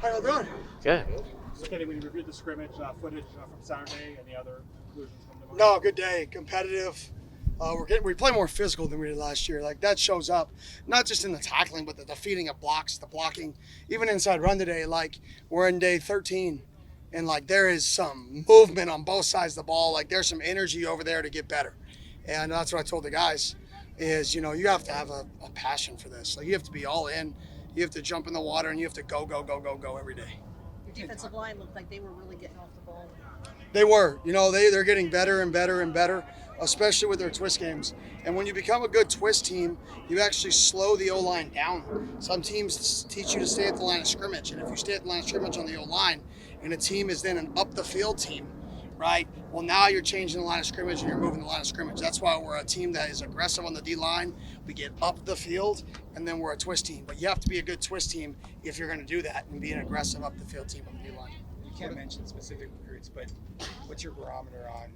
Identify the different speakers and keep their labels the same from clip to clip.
Speaker 1: How y'all doing?
Speaker 2: Good.
Speaker 3: So, Kenny, when you reviewed the scrimmage footage from Saturday, any other conclusions from the moment?
Speaker 1: No, good day. Competitive. We play more physical than we did last year. Like that shows up, not just in the tackling, but the feeding of blocks, the blocking, even inside run today. Like we're in day 13, and like there is some movement on both sides of the ball. Like there's some energy over there to get better, and that's what I told the guys. Is you have to have a passion for this. Like you have to be all in. You have to jump in the water, and you have to go every day.
Speaker 4: Your defensive line looked like they were really getting off the ball.
Speaker 1: They were. They're getting better and better and better, especially with their twist games. And when you become a good twist team, you actually slow the O-line down. Some teams teach you to stay at the line of scrimmage. And if you stay at the line of scrimmage on the O-line, and a team is then an up-the-field team, right? Well, now you're changing the line of scrimmage and you're moving the line of scrimmage. That's why we're a team that is aggressive on the D-line. We get up the field, and then we're a twist team. But you have to be a good twist team if you're going to do that and be an aggressive up-the-field team on the D-line.
Speaker 5: You can't mention specific recruits, but what's your barometer on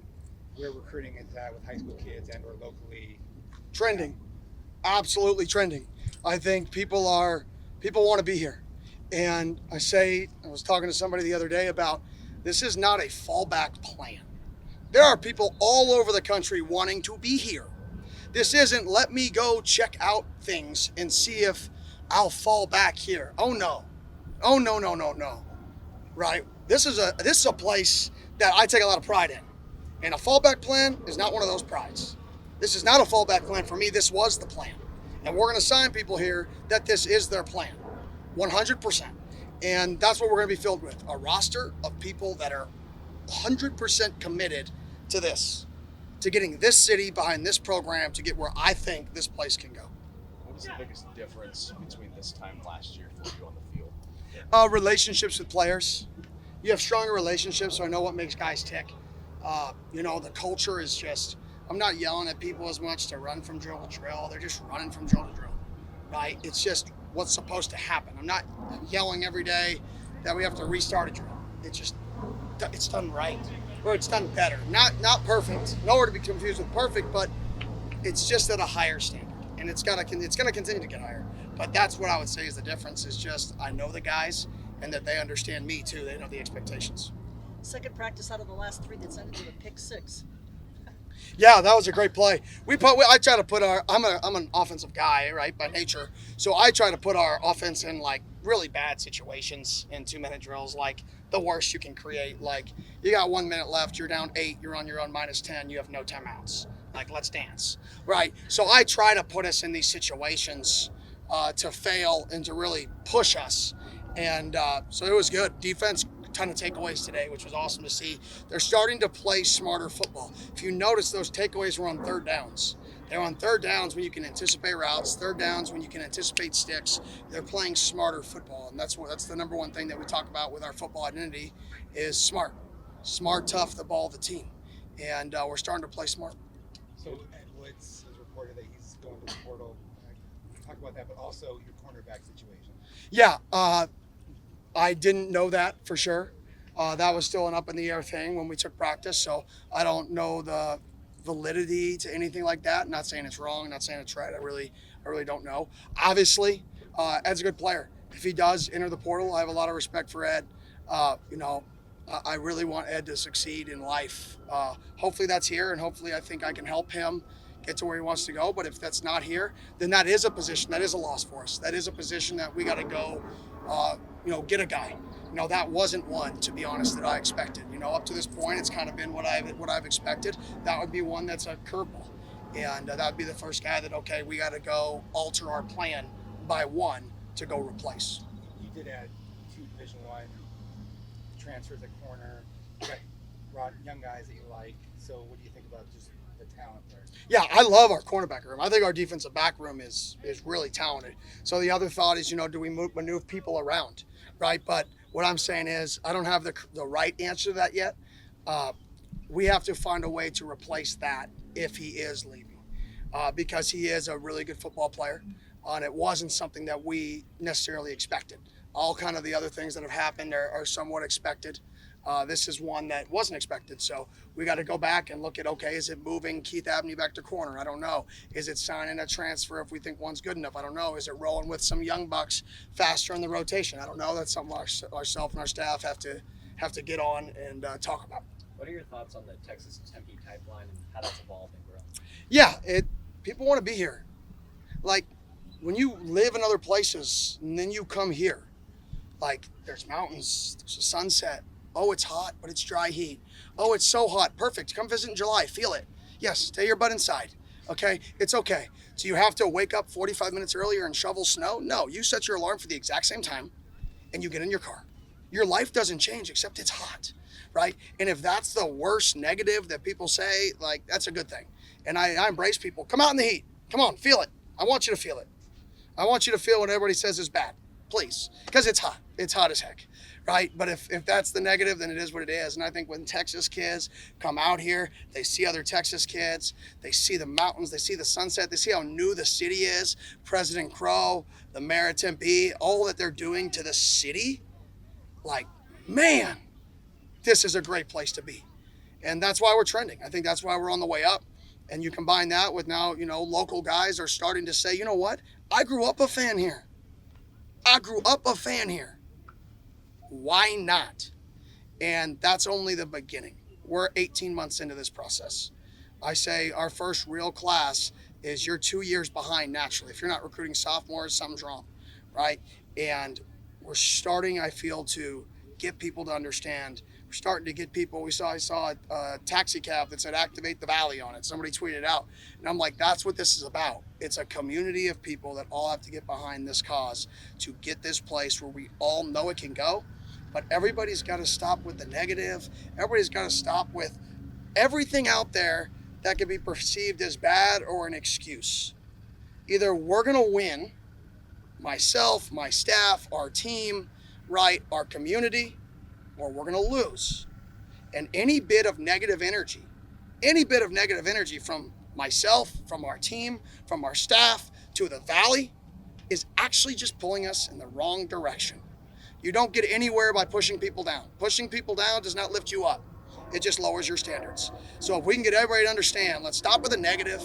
Speaker 5: where recruiting is at with high school kids and or locally?
Speaker 1: Trending. Absolutely trending. I think people want to be here. And I was talking to somebody the other day about this is not a fallback plan. There are people all over the country wanting to be here. This isn't let me go check out things and see if I'll fall back here. Oh no. Oh no. Right? This is a place that I take a lot of pride in. And a fallback plan is not one of those prides. This is not a fallback plan for me. This was the plan. And we're going to sign people here that this is their plan. 100%. And that's what we're going to be filled with. A roster of people that are 100% committed to this, to getting this city behind this program to get where I think this place can go.
Speaker 6: What is the biggest difference between this time last year for you on the field?
Speaker 1: Relationships with players. You have stronger relationships, so I know what makes guys tick. The culture is just, I'm not yelling at people as much to run from drill to drill. They're just running from drill to drill, right? It's just what's supposed to happen. I'm not yelling every day that we have to restart a drill. It's done right, or it's done better. Not perfect. Nowhere to be confused with perfect, but it's just at a higher standard, and it's going to continue to get higher. But that's what I would say is the difference is just I know the guys, and that they understand me too. They know the expectations.
Speaker 4: Second practice out of the last three that's ended with a pick six.
Speaker 1: Yeah, that was a great play. I try to put I'm an offensive guy, right, by nature. So I try to put our offense in like really bad situations in 2-minute drills, like the worst you can create. Like you got 1 minute left, you're down 8, you're on your own -10, you have no timeouts. Like let's dance, right? So I try to put us in these situations to fail and to really push us. And so it was good. Defense, ton of takeaways today, which was awesome to see. They're starting to play smarter football. If you notice, those takeaways were on third downs. They're on third downs when you can anticipate routes, third downs when you can anticipate sticks. They're playing smarter football, and that's the number one thing that we talk about with our football identity is smart. Smart, tough, the ball, the team. And we're starting to play smart.
Speaker 5: So Ed Woods has reported that he's going to the portal. Talk about that, but also your cornerback situation.
Speaker 1: Yeah, I didn't know that for sure. That was still an up in the air thing when we took practice, so I don't know the validity to anything like that. Not saying it's wrong, not saying it's right. I really don't know. Obviously, Ed's a good player. If he does enter the portal, I have a lot of respect for Ed. I really want Ed to succeed in life. Hopefully that's here, and hopefully I think I can help him get to where he wants to go. But if that's not here, then that is a position, that is a loss for us. That is a position that we got to go, get a guy. That wasn't one, to be honest, that I expected. Up to this point, it's kind of been what I've expected. That would be one that's a curveball. And that would be the first guy that, okay, we got to go alter our plan by one to go replace.
Speaker 5: You did add 2 Division I transfers at corner. You got young guys that you like. So what do you think about just the talent there?
Speaker 1: Yeah, I love our cornerback room. I think our defensive back room is really talented. So the other thought is, do we maneuver people around, right? But what I'm saying is I don't have the right answer to that yet. We have to find a way to replace that if he is leaving because he is a really good football player. And it wasn't something that we necessarily expected. All kind of the other things that have happened are somewhat expected. This is one that wasn't expected. So we got to go back and look at, okay, is it moving Keith Avenue back to corner? I don't know. Is it signing a transfer if we think one's good enough? I don't know. Is it rolling with some young bucks faster in the rotation? I don't know. That's something ourselves and our staff have to get on and talk about.
Speaker 2: What are your thoughts on the Texas Tempe pipeline and how that's evolved and grown?
Speaker 1: Yeah, people want to be here. Like when you live in other places and then you come here, like there's mountains, there's a sunset. Oh, it's hot, but it's dry heat. Oh, it's so hot. Perfect. Come visit in July. Feel it. Yes, stay your butt inside. Okay? It's okay. So you have to wake up 45 minutes earlier and shovel snow? No, you set your alarm for the exact same time and you get in your car. Your life doesn't change except it's hot, right? And if that's the worst negative that people say, like, that's a good thing. And I embrace people. Come out in the heat. Come on, feel it. I want you to feel it. I want you to feel what everybody says is bad, please, because it's hot. It's hot as heck. Right? But if that's the negative, then it is what it is. And I think when Texas kids come out here, they see other Texas kids, they see the mountains, they see the sunset, they see how new the city is, President Crow, the mayor of Tempe, all that they're doing to the city, like, man, this is a great place to be. And that's why we're trending. I think that's why we're on the way up. And you combine that with now, local guys are starting to say, you know what? I grew up a fan here. Why not? And that's only the beginning. We're 18 months into this process. I say our first real class is you're 2 years behind naturally. If you're not recruiting sophomores, something's wrong, right? And we're starting, I feel, to get people to understand. We're starting to get people. I saw a taxi cab that said "Activate the Valley" on it. Somebody tweeted out, and I'm like, that's what this is about. It's a community of people that all have to get behind this cause to get this place where we all know it can go. But everybody's got to stop with the negative. Everybody's got to stop with everything out there that could be perceived as bad or an excuse. Either we're going to win, myself, my staff, our team, right, our community, or we're going to lose. And any bit of negative energy from myself, from our team, from our staff to the valley is actually just pulling us in the wrong direction. You don't get anywhere by pushing people down. Pushing people down does not lift you up. It just lowers your standards. So if we can get everybody to understand, let's stop with the negative,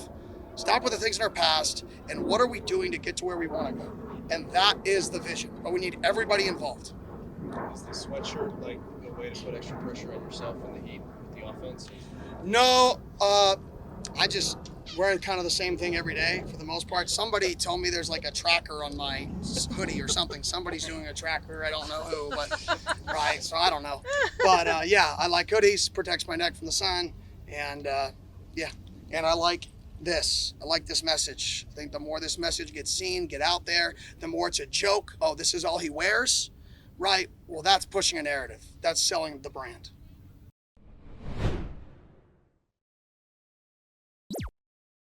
Speaker 1: stop with the things in our past, and what are we doing to get to where we want to go? And that is the vision. But we need everybody involved.
Speaker 6: Is the sweatshirt like a way to put extra pressure on yourself in the heat with the offense?
Speaker 1: No, I just wear kind of the same thing every day for the most part. Somebody told me there's like a tracker on my hoodie or something. Somebody's doing a tracker. I don't know who, but right. So I don't know. But yeah, I like hoodies. Protects my neck from the sun. And yeah, and I like this. I like this message. I think the more this message gets seen, get out there, the more it's a joke. Oh, this is all he wears. Right. Well, that's pushing a narrative. That's selling the brand.